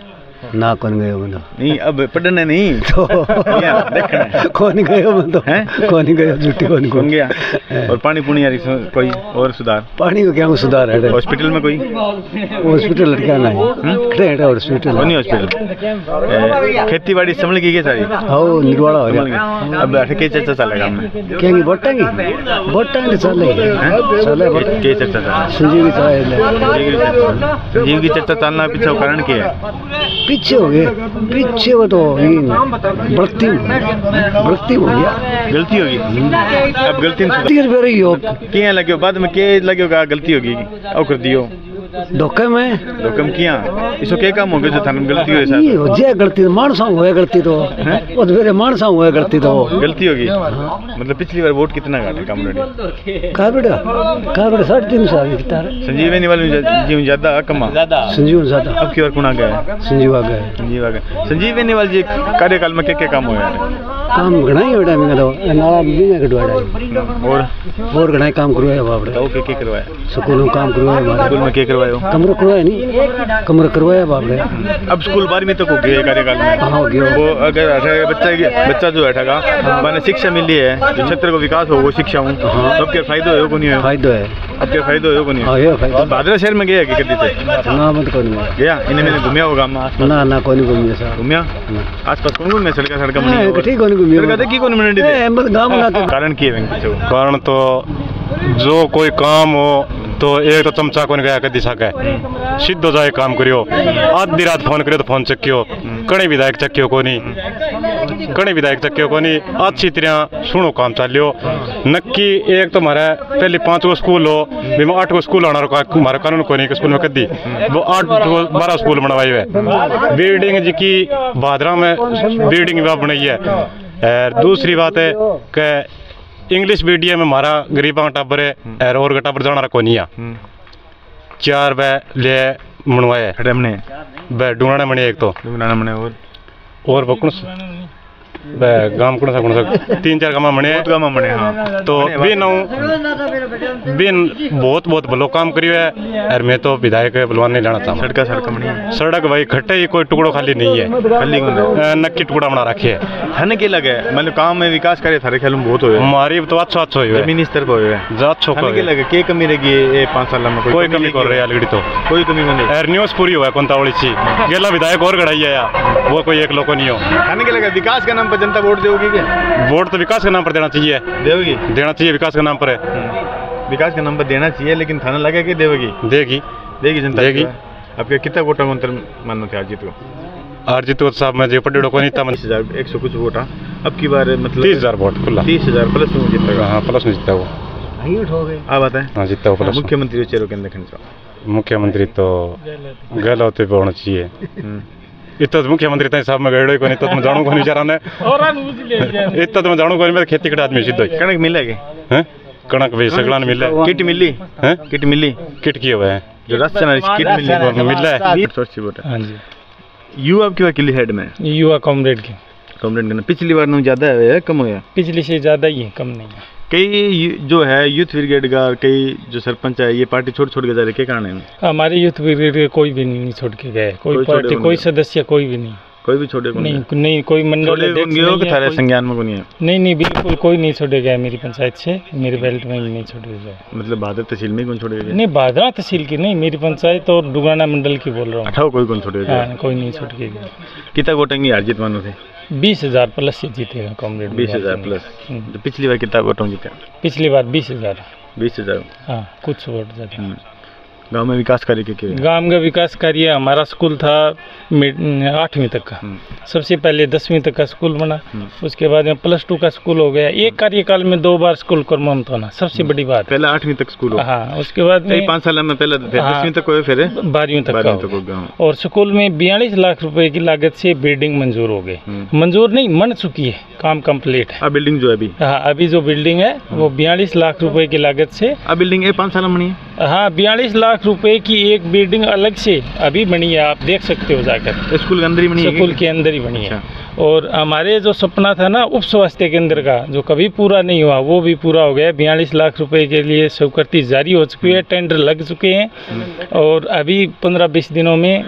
ना कौन गए बंदो नहीं, अब पढ़ने नहीं तो देखना कौन गए बंदो हैं, कौन गए छुट्टी कौन गया। और पानी पुनी यार कोई और सुधार? पानी को क्या सुधार है? हॉस्पिटल में कोई हॉस्पिटल क्या नहीं हॉस्पिटल नहीं हॉस्पिटल। खेती बाड़ी संभल गई क्या सारी? हाँ निर्वाड़ा हो गया। अब के चर्चा चलेगा में क्या वोटांगी चले के चर्चा संजीव की चर्चा चलना पीछे कारण क्या है? पीछे हो गए, पीछे वो तो बढ़ती हो गया, गलती होगी। अब गलती क्या लगे बाद में क्या लगे गलती होगी और कर दियो धोखे में किया इसको क्या काम हो गया जो थाने गलती हो? जे गलती मानसा हुआ गलती तो वो मेरे मानसा हुआ गलती तो गलती होगी। मतलब पिछली बार वोट कितना काटे कामरेड? काबरेड 350 संजीवनी वाले जी ज्यादा कमा संजीव ज्यादा। अब की बार कौन आ गया? संजीव आ गए। संजीवनी वाले जी कार्यकाल में क्या काम हुआ? काम घना ही बेटा मैं तो नाला भी कटवाड़ा और घना काम करवाया बाप रे। तो क्या करवाया? स्कूल में काम करवाया, स्कूल में क्या करवाया? करवायो? कमरा करवाया नहीं, कमरा करवाया बाप ने। अब स्कूल 12वीं तक हो गया है कार्यकाल में। हाँ हो गया। वो अगर बच्चा जो बैठेगा मैंने शिक्षा मिली है, जो क्षेत्र को विकास हो वो शिक्षा हूँ, सबके फायदो हो को नहीं हो? फायदा है, आपके फायदो हो को नहीं? हाँ ये फायदा। भादरा शहर में गया कि कदी थे? ना मत कौन में गया इन्हें मैंने घूमिया होगा ना ना कौन घूमिया सर, घूमिया आस-पास कौन घूमिया? सड़का ठीक कौन घूमिया, सड़का देखी कौन मंडी मत गांव ना के कारण की है पीछे? कारण तो जो कोई काम हो तो एक तो चमचा कोन गया कदी सके, सीधो जाए काम करियो, आधी रात फोन करियो तो फोन चक्कियो, कणे विधायक चक्कियो कोनी, कणे विधायक चक्कियो कोनी, अच्छी तरह सुनो काम चालियो नक्की। एक तो हमारा पहले 5 गो स्कूल हो, 8 गो स्कूल आना हमारा कानून कोनी के स्कूल में कदी वो 8 12 स्कूल बनवाई है। बिल्डिंग जी की भादरा में बिल्डिंग भी बनाई है। और दूसरी बात है कि इंग्लिश मीडियम में हमारा गरीबा टाबर है और टाबर जाना को नहीं है, 4 बे ले मनवाए बे डूंगना मणि एक तो और बकुण गांव कौन सा 3-4 गाँव मने तो बिन बहुत भलो काम करियो है। और मैं तो विधायक बलवान नहीं जाना चाहता। सड़क भाई खट्टे ही कोई टुकड़ो खाली नहीं है, खाली नक्की टुकड़ा बना रखे है। थाने के लगे मतलब काम में विकास करे थारे ख्याल में बहुत हो हमारी तो अच्छा है जमीनी स्तर पर हो अच्छो के लगे के कमी रहेगी ये 5 साल में? कोई कमी कर रही है तो कोई कमी नहीं। न्यूज पूरी हुआ कोंतावली ची गेला विधायक और गढ़ाई है वो कोई एक लोग नहीं हो। थाने के लगे विकास का नाम पर जनता वोट देगी क्या? वोट तो विकास के नाम पर देना चाहिए, देगी देना चाहिए, विकास के नाम पर है, विकास के नाम पर देना चाहिए। लेकिन थाना लगे कि देगी देगी जनता देगी। आपके कितना वोटा अंतर मानना थे अर्जित को? अर्जित को साहब में जो पटेड़ो को नहीं था 100 कुछ वोट। अब की बार मतलब 30,000 वोट खुला, 30,000 प्लस में जीतेगा। हाँ प्लस में जीता वो आप बताएं? हाँ जीता वो प्लस। मुख्यमंत्री चेहरे के अंदर मुख्यमंत्री तो गहलोत पे होना चाहिए। इतना तो मुख्यमंत्री तक साहब में गए को नहीं तो मैं जानू को नहीं बेचारा ने इतना तो मैं जानू को नहीं, मैं खेती कटा आदमी सीधो कणक मिलेगी हैं? कणक भी सगलान मिले, किट मिली हैं? किट मिली, किट किए हुए हैं जो राशन किट मिली मिला है। हाँ जी। युवा की वकीली हेड में युवा कॉमरेड के पिछली बार ज्यादा है कम हो गया? पिछली से ज्यादा ही है, कम नहीं है। कई जो है यूथ ब्रिगेड का कई जो सरपंच है ये पार्टी छोड़ के जा रहे, क्या कारण है? हमारे यूथ ब्रिगेड के कोई भी नहीं छोड़ के गए, कोई पार्टी कोई सदस्य कोई भी नहीं, कोई भी छोड़े नहीं कोई मंडल संज्ञान में नहीं बिल्कुल कोई नहीं छोड़े गए मेरी पंचायत से, मेरे बेल्ट में नहीं छोड़े गए। मतलब भादरा तहसील में कौन छोड़े गए? नहीं भादरा तहसील की नहीं, मेरी पंचायत और डुगाना मंडल की बोल रहा हूँ। कोई कौन छोड़े गए? कोई नहीं छोड़ के गए। कितना वोटेंगे अर्जित मानो थे? 20,000 प्लस से जीतेगा कॉमरेड। 20,000 प्लस। पिछली बार कितना वोट जीते? पिछली बार 20,000। 20,000 हाँ कुछ वोट ज्यादा। गांव में विकास कार्य के गांव का विकास कार्य हमारा स्कूल था 8वीं तक का, सबसे पहले 10वीं तक का स्कूल बना, उसके बाद में +2 का स्कूल हो गया। एक कार्यकाल में 2 बार स्कूल क्रमांकित होना सबसे बड़ी बात। पहले 8वीं तक स्कूल हो। हाँ उसके बाद में 5 साल में पहले 10वीं तक हो, फिर 12वीं तक। और स्कूल में 42 लाख रुपए की लागत से बिल्डिंग मंजूर हो गई, मंजूर नहीं बन चुकी है, काम कम्प्लीट है। बिल्डिंग जो है अभी जो बिल्डिंग है वो 42 लाख रुपए की लागत से बिल्डिंग 5 साल में बनी है। हाँ 42 लाख रुपए की एक बिल्डिंग अलग से अभी बनी है, आप देख सकते हो जाकर। स्कूल के अंदर ही बनी है? स्कूल के अंदर ही बनी है। और हमारे जो सपना था ना उप स्वास्थ्य केंद्र का जो कभी पूरा नहीं हुआ वो भी पूरा हो गया। 42 लाख रुपए के लिए स्वीकृति जारी हो चुकी है, टेंडर लग चुके हैं और अभी 15-20 दिनों में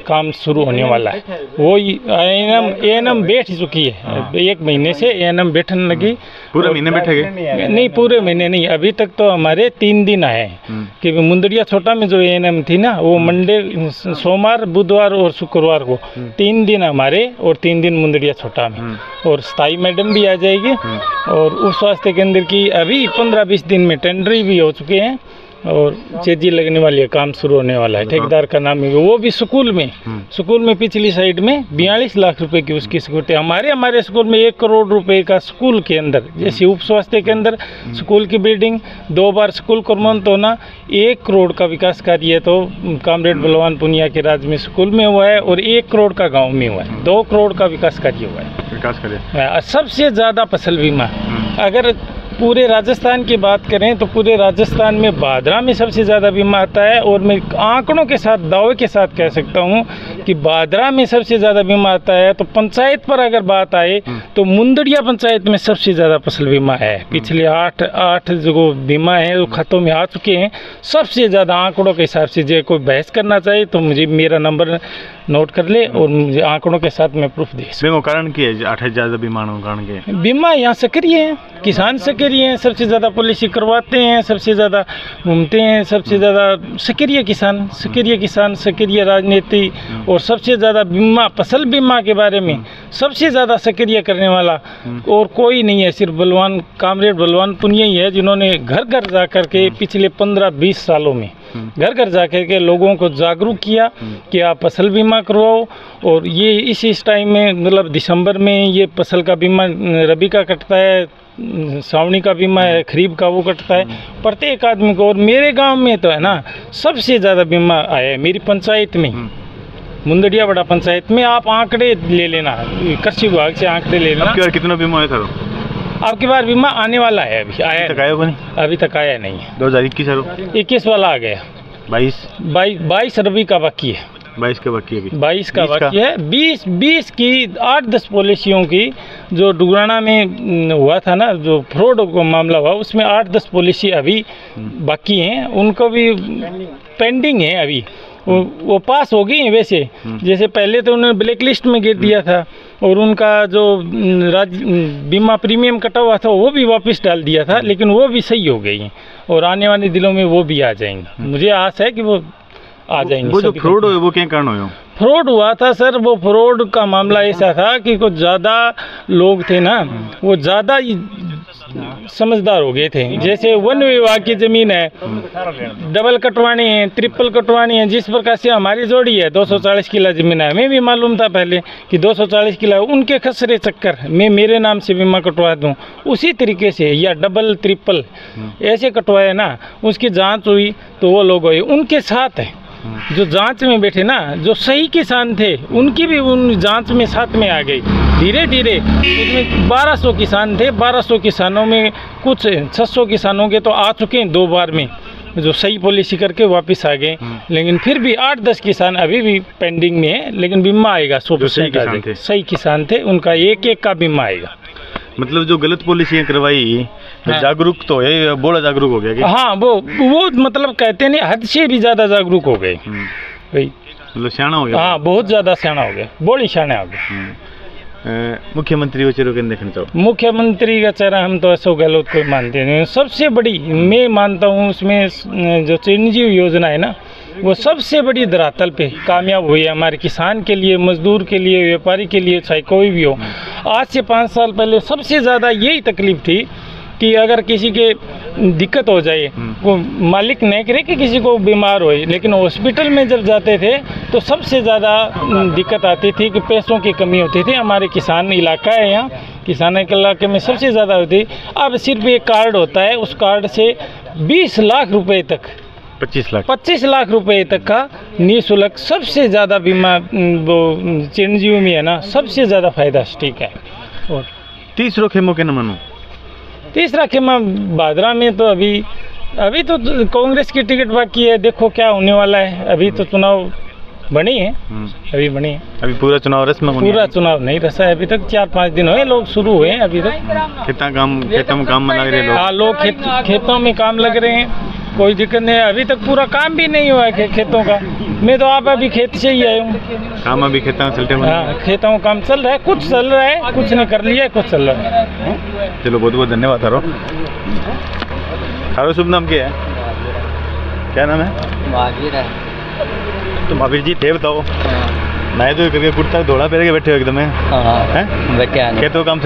काम शुरू होने वाला है। वो ANM बैठ चुकी है, 1 महीने से ANM बैठने लगी। पूरे महीने बैठेगे? नहीं पूरे महीने नहीं, अभी तक तो हमारे 3 दिन आए कि मुंदड़िया छोटा में जो ANM थी ना वो मंडे सोमवार बुधवार और शुक्रवार को 3 दिन हमारे और 3 दिन मुंदड़िया छोटा में। और स्थाई मैडम भी आ जाएगी और उस स्वास्थ्य केंद्र की अभी 15-20 दिन में टेंडर भी हो चुके हैं और चेजी लगने वाली है, काम शुरू होने वाला है। ठेकेदार का नाम है वो भी स्कूल में पिछली साइड में 42 लाख रुपए की उसकी सिक्योरिटी। हमारे स्कूल में 1 करोड़ रुपए का स्कूल के अंदर जैसे उप स्वास्थ्य के अंदर स्कूल की बिल्डिंग 2 बार स्कूल क्रमांकित होना, 1 करोड़ का विकास कार्य तो कॉमरेड बलवान पुनिया के राज में स्कूल में हुआ है और 1 करोड़ का गाँव में हुआ है, 2 करोड़ का विकास कार्य हुआ है। विकास कार्य सबसे ज़्यादा फसल बीमा अगर पूरे राजस्थान की बात करें तो पूरे राजस्थान में भादरा में सबसे ज़्यादा बीमा आता है, और मैं आंकड़ों के साथ दावे के साथ कह सकता हूँ कि भादरा में सबसे ज़्यादा बीमा आता है। तो पंचायत पर अगर बात आए तो मुंदड़िया पंचायत में सबसे ज़्यादा फसल बीमा है। पिछले आठ जो बीमा है वो खातों में आ चुके हैं सबसे ज़्यादा आंकड़ों के हिसाब से। जो कोई बहस करना चाहे तो मुझे मेरा नंबर नोट कर ले और मुझे आंकड़ों के साथ मैं प्रूफ दे सकूँ। कारण की है 8 ज़्यादा बीमा कारण के बीमा यहाँ सक्रिय है, किसान सक्रिय हैं, सबसे ज़्यादा पॉलिसी करवाते हैं, सबसे ज़्यादा घूमते हैं, सबसे ज़्यादा सक्रिय किसान, सक्रिय राजनीति, और सबसे ज़्यादा बीमा फसल बीमा के बारे में सबसे ज़्यादा सक्रिय करने वाला और कोई नहीं है, सिर्फ बलवान कामरेड बलवान पुनिया ही है जिन्होंने घर घर जा कर के पिछले 15-20 सालों में घर घर जा कर के लोगों को जागरूक किया कि आप फसल बीमा करवाओ। और ये इस टाइम में मतलब दिसंबर में ये फसल का बीमा रबी का कटता है, सावनी का बीमा है, खरीफ का वो कटता है प्रत्येक आदमी को। और मेरे गांव में तो है ना सबसे ज़्यादा बीमा आया है मेरी पंचायत में, मुंदड़िया बड़ा पंचायत में। आप आंकड़े ले लेना, कृषि विभाग से आंकड़े ले लेना। कितना बीमा है सर? आपकी बार बीमा आने वाला है, अभी आया तक आया नहीं? अभी तक आया नहीं है। 2021 वाला आ गया, 22 रबी का बाकी है, 22 का बाकी है, 22 का बाकी है। 20 की 8-10 पॉलिसियों की जो डुगराना में हुआ था ना, जो फ्रॉड का मामला हुआ उसमें 8-10 पॉलिसी अभी बाकी हैं, उनको भी पेंडिंग है अभी। वो पास हो गई हैं वैसे, जैसे पहले तो उन्होंने ब्लैक लिस्ट में गिर दिया था और उनका जो बीमा प्रीमियम कटा हुआ था वो भी वापस डाल दिया था, लेकिन वो भी सही हो गई हैं और आने वाले दिनों में वो भी आ जाएंगे। मुझे आशा है कि वो आ जाएंगे। वो जो फ्रॉड हुआ वो क्या कारण हुआ? फ्रॉड हुआ था सर, वो फ्रॉड का मामला ऐसा था कि कुछ ज़्यादा लोग थे ना, वो ज़्यादा समझदार हो गए थे। जैसे वन विभाग की ज़मीन है, डबल कटवानी है, ट्रिपल कटवानी है, जिस प्रकार से हमारी जोड़ी है 240 किला ज़मीन है, हमें भी मालूम था पहले कि 240 किला, उनके खसरे चक्कर मैं मेरे नाम से बीमा कटवा दूं, उसी तरीके से या डबल ट्रिपल ऐसे कटवाए ना, उसकी जांच हुई तो वो लोग हुए उनके साथ है जो जांच में बैठे ना, जो सही किसान थे उनकी भी उन जांच में साथ में आ गई। धीरे धीरे उसमें 1200 किसान थे, 1200 किसानों में कुछ 600 किसानों के तो आ चुके हैं 2 बार में, जो सही पॉलिसी करके वापस आ गए। लेकिन फिर भी 8-10 किसान अभी भी पेंडिंग में है, लेकिन बीमा आएगा 100% आ जाएगा। सही किसान थे उनका एक का बीमा आएगा। मतलब जो गलत पॉलिसियाँ करवाई, हाँ। जागरूक तो है, बड़ा जागरूक हो गया क्या? हाँ, वो मतलब कहते नहीं, हद से भी ज़्यादा जागरूक हो गए भाई, मतलब सियाना हो गया। हाँ, बहुत ज़्यादा सियाना हो गया, बड़ी सियाना हो गया। मुख्यमंत्री का चेहरा क्या देखना चाहो? मुख्यमंत्री का चेहरा हम तो अशोक गहलोत को मानते हैं। सबसे बड़ी मैं मानता हूँ उसमें जो चिरंजीव योजना है ना, वो सबसे बड़ी धरातल पे कामयाब हुई है हमारे किसान के लिए, मजदूर के लिए, व्यापारी के लिए, चाहे कोई भी हो। आज से 5 साल पहले सबसे ज़्यादा यही तकलीफ थी कि अगर किसी के दिक्कत हो जाए, वो मालिक नहीं करे कि किसी को बीमार हो, लेकिन हॉस्पिटल में जब जाते थे तो सबसे ज़्यादा दिक्कत आती थी कि पैसों की कमी होती थी। हमारे किसान इलाका है, यहाँ किसान इलाके में सबसे ज़्यादा होती। अब सिर्फ एक कार्ड होता है, उस कार्ड से 20 लाख रुपए तक 25 लाख रुपए तक का निःशुल्क सबसे ज़्यादा बीमा वो चिरंजीवी में है ना, सबसे ज़्यादा फायदा ठीक है। और तीसरा खेमों के न मानो, तीसरा खेमा भादरा में तो अभी तो कांग्रेस की टिकट बाकी है, देखो क्या होने वाला है। अभी तो चुनाव बनी है, अभी बनी है, अभी पूरा चुनाव रस्म में पूरा चुनाव नहीं रसा है अभी तक। 4-5 दिन हुए लोग शुरू हुए हैं अभी तक। खेतों में काम में लग रहे हैं लोग। हाँ, लोग खेतों में काम लग रहे हैं, कोई दिक्कत नहीं है। अभी तक पूरा काम भी नहीं हुआ है खेतों का। मैं तो आप अभी खेत से ही आया हूँ। काम अभी खेतों में चलते हुए? हाँ, खेतों में काम चल रहा है, कुछ चल रहा है, कुछ ने कर लिया है, कुछ चल रहा है। चलो, बहुत बहुत धन्यवाद। हारो शुभ नाम क्या है? क्या नाम है? महावीर है। तो महावीर जी थे, बताओ। नए तो करके कुर्ता धोड़ा पहन के बैठे हो एकदम है? खेतों काम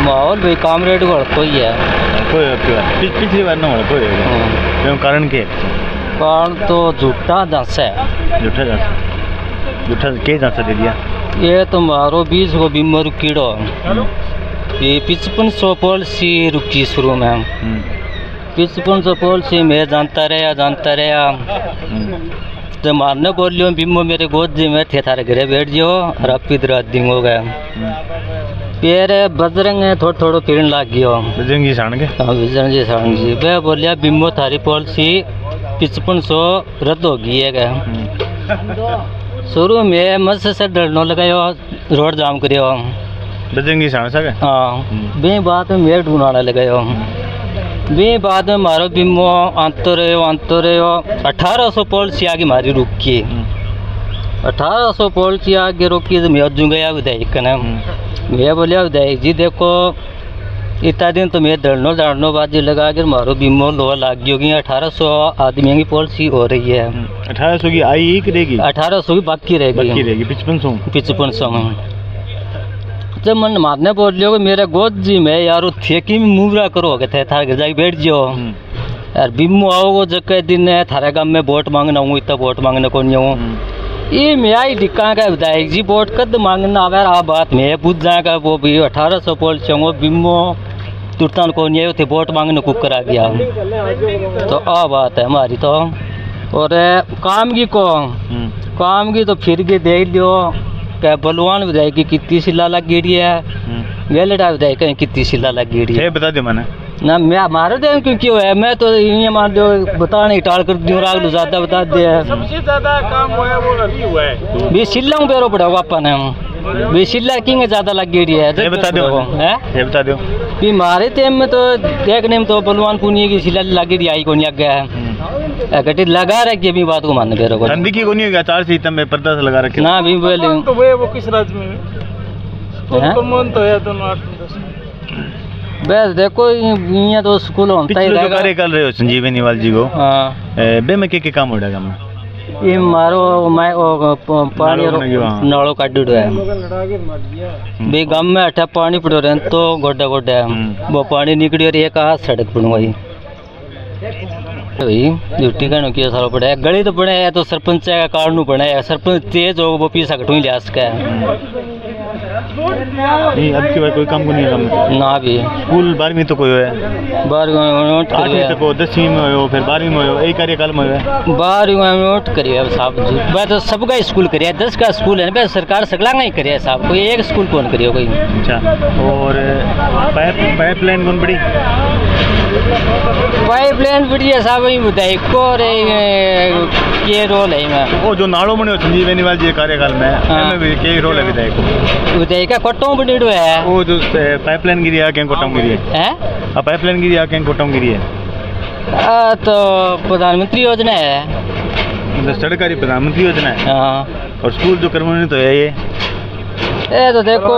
माहौल भाई काम रेट को ही है, पिछली बार ना हो कारण के? कारण तो झूठा जांच है। झूठा के जांच दे दिया? ये तो मारो 20 को बीमा रुकीड़ो, ये 5500 पॉलिसी रुकी शुरू में। 5500 पॉलिसी में जानता रहा तो मारने बोलियो बीमो मेरे गोद जी में थे, थारे घरे बैठ जियो और आप इधर दिन हो गया। पैर बजरंग है थोड़ा थोड़ा फिरन लाग गयो बजरंगी साण के हाँ बजरंगी साण जी वे बोलिया बिम्बो थारी पॉलिसी 5500 रद्द हो गई है क्या शुरू में मस्त से डरनो लगायो रोड जाम करियो बजरंगी साण सा हाँ बे बात में मेरे ढूंढाने लगायो बे बाद में मारो बिम्बो आंतो रहो 1800 पॉलिसी आगे मारी रुकी 1800 पॉलिसी आगे रोकी तो मैं अजू गया विधायक ने मैं बोलिया विधायक जी देखो इतना दिन तो मैं दड़नो बाजी लगा कर मारो बिम्बो लोहा लाग गई होगी 1800 आदमियों की पॉलिसी हो रही है 1800 की आई ही करेगी 1800 की बाकी रहेगी 5500 में जब मन मारने बोल लियो मेरे गोद जी में यार ठेकी में मुवरा करो के थे थारे घर जाके बैठ जाओ यार बिम्बो आओ जगह दिन है थारे गांव में वोट मांगना हूँ इतना वोट मांगने को नहीं हूँ ये मैं आई डिक्का का विधायक जी वोट कद मांगना आवे आ बात मैं पूछ जाएगा वो भी 1800 पॉलिसी वो बिम्बो तुरतान को नहीं थे वोट मांगने को करा गया तो आ बात है हमारी तो और काम की तो फिर के देख लियो क्या बलवान विधायक की कितनी सिला लग गिरी है वेलडा विधायक की कितनी सिला लग गिरी है बता दे मैंने ना मैं मारे दे क्यों है मैं तो ये मान लो बता नहीं टाल कर दूं राग लो ज्यादा बता दे सबसे ज्यादा काम हुआ है बे सिल्ला बेरो पड़ा वापा ने बे सिल्ला किंग ज्यादा लग गिरी है ये बता दो ये बता दो भी मारे थे में तो देखने में तो बलवान पुनिया की सिला लग गिरी आई को नहीं गया है गटी लगा रखी अभी बात को मानने बेरो को ठंडी की को नहीं होगा चार सीट में पर्दा से लगा रखे ना भी बोले तो वो किस राज्य में है कौन तो है दोनों 8-10 बस देखो ये तो स्कूल होता ही रहेगा कार्य कर रहे हो संजीव बेनीवाल जी को हां बे में के काम हो रहा है ये मारो मैं पानी नालों काट है बे गांव में अठा पानी पड़ो रहे तो गोड्डा गोड्डा वो पानी निकली और एक हाथ सड़क बनवाई भाई ड्यूटी का किया सारा पड़ा है गली तो बने है तो सरपंच का कारणू बने है सरपंच तेज हो वो पीसा कटू लिया सका नहीं अब की बार कोई काम को नहीं काम ना भी स्कूल 12वीं तो कोई है 12वीं करिए तो 10वीं में हो फिर 12वीं में हो एक कार्यकाल में हो 12वीं में नोट करिए साहब मैं तो सबका स्कूल करिए 10 का स्कूल है ना सरकार सकला नहीं करिए साहब कोई एक स्कूल कौन करिए कोई अच्छा और पाइपलाइन कौन बड़ी पाइपलाइन बड़ी है साहब ही बताइए को रे ये रोल है मैं वो जो नाड़ो बने संजीव बेनीवाल जी कार्यकाल में भी के रोल है विधायक का कोटों बनेड़ो है वो जो पाइपलाइन गिरी है कें कोटों गिरी है हां पाइपलाइन गिरी है कें कोटों गिरी है तो प्रधानमंत्री योजना है मतलब सरकारी प्रधानमंत्री योजना है हां और स्कूल जो करवाने तो है ये तो देखो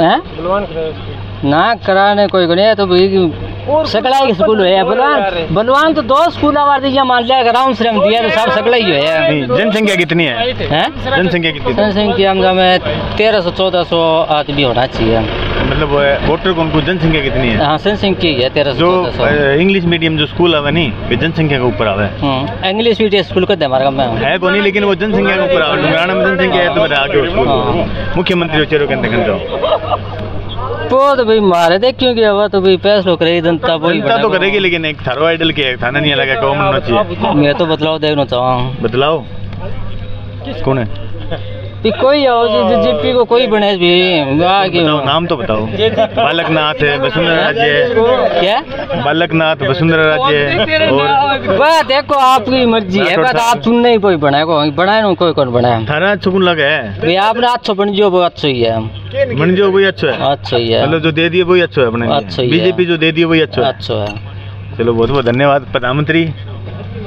हैं ना कराने कोई को नहीं तो भाई सकला ही स्कूल है बलवान तो 2 स्कूल आवार दिया मान लिया राम श्रम दिया तो सब सकला ही है जनसंख्या कितनी है जनसंख्या कितनी जनसंख्या में 1300-1400 आदमी होना चाहिए मतलब वोटर को जनसंख्या कितनी है हाँ जनसंख्या है 1300 जो इंग्लिश मीडियम जो स्कूल आवे नहीं जनसंख्या के ऊपर आवे इंग्लिश मीडियम स्कूल का हमारे गाँव में है को नहीं लेकिन वो जनसंख्या के ऊपर आवे डुमराना में जनसंख्या है तो मेरे आगे मुख्यमंत्री चेहरे के अंदर जाओ तो भाई मारे देख क्यों कि हवा तो भाई फैसलो करेगी जनता तो करेगी लेकिन एक थारो आइडल के थाना नहीं लगा कौन होना चाहिए मैं तो बदलाव देखना चाहूँ बदलाव कौन है कोई जीपी को कोई बने भी नाम तो बताओ बालकनाथ है वसुंधरा राज्य है क्या बालकनाथ वसुंधरा राज्य है और बात देखो आपकी मर्जी है बात आप सुनने ही कोई बनाए को बनाए ना कोई कौन बनाए थाना अच्छा कौन लगा है भाई आपने अच्छा बन जो वो अच्छा ही है बन जो वही अच्छा है अच्छा ही है मतलब जो दे दिए वही अच्छा है अपने अच्छा बीजेपी जो दे दिए वही अच्छा है चलो बहुत बहुत धन्यवाद प्रधानमंत्री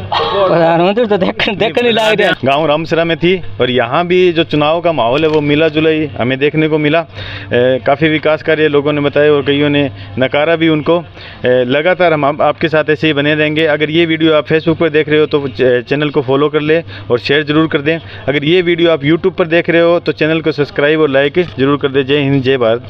तो देखने लग रहा गाँव रामसरा में थी और यहाँ भी जो चुनाव का माहौल है वो मिला जुला ही हमें देखने को मिला। काफ़ी विकास कार्य लोगों ने बताए और कईयों ने नकारा भी उनको। लगातार हम आपके साथ ऐसे ही बने रहेंगे। अगर ये वीडियो आप फेसबुक पर देख रहे हो तो चैनल को फॉलो कर लें और शेयर ज़रूर कर दें। अगर ये वीडियो आप यूट्यूब पर देख रहे हो तो चैनल को सब्सक्राइब और लाइक ज़रूर कर दें। जय हिंद, जय भारत।